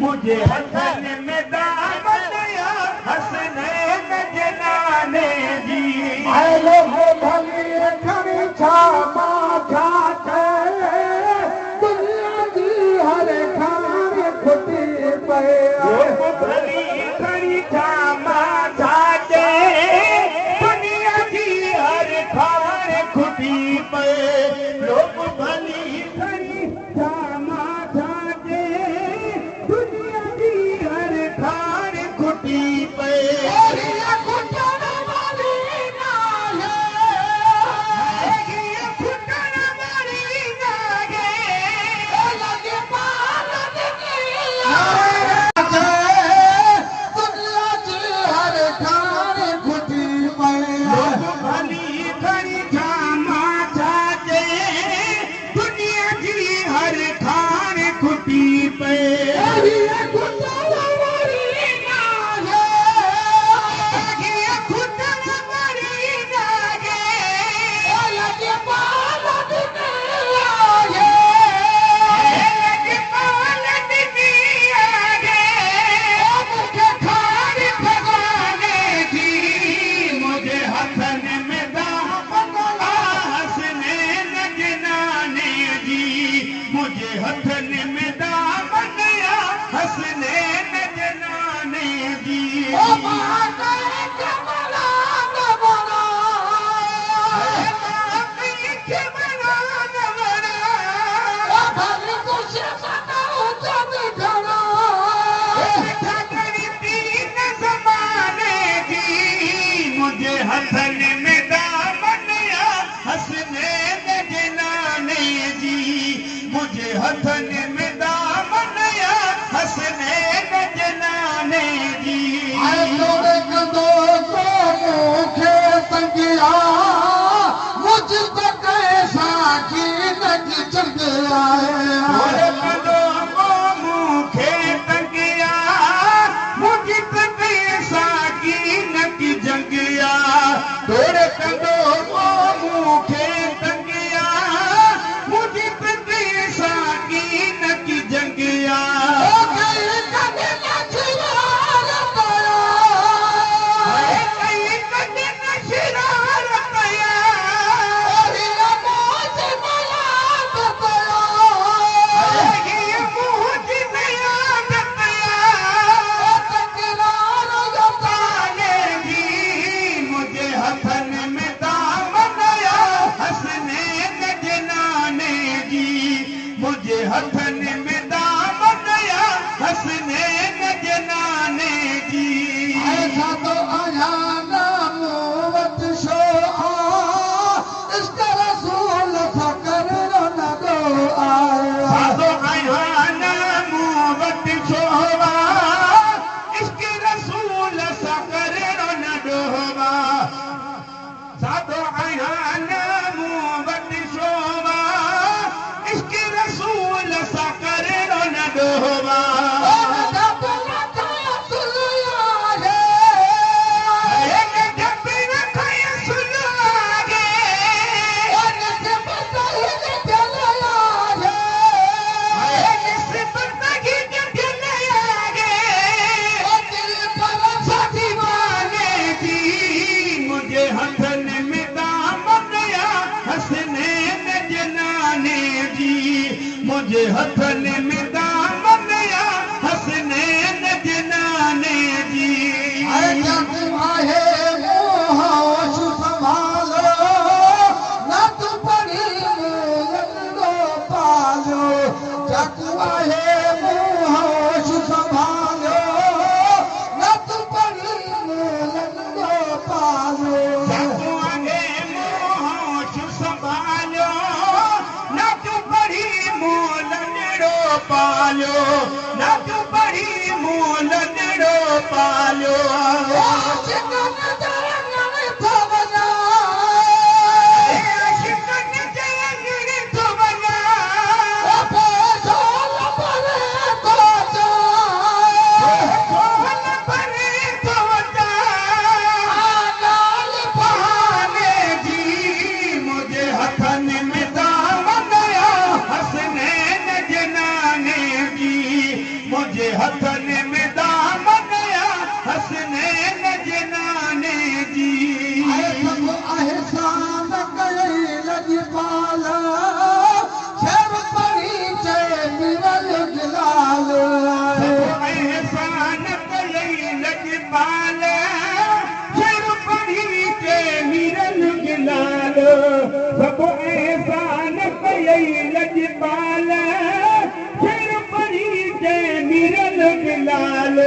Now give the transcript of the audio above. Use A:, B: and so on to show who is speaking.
A: मुझे हसन में दामन या हसनैन जनाने जी
B: लोग भली खड़ी छा माथा दुनिया जी हर खान खुटी पे
A: लोग भली खड़ी छा माथा दुनिया जी हर खान खुटी पे लोग भली खड़ी छा माथा दुनिया जी हर खान खुटी पे मुझे हथन में दामन या हसनैन जनाने जी
B: आहे मोह संभालो न तू पढ़ी लंगो पालो जग आहे मोह संभालो न तू पढ़ी लंगो पालो
A: जग आहे मोह संभालो न तू पढ़ी मोलनड़ो पालो न तू पढ़ी मोलनड़ो पालो हथन में दामन हसनैन जनाने जी
B: एहसान कई लजपाल शर पड़ी चे मिरल जलाल
A: एहसान कई लजपाल शर पड़ी चे मिरल जलाल सब एहसान कई लजपाल शर पड़ी चे मिरल जलाल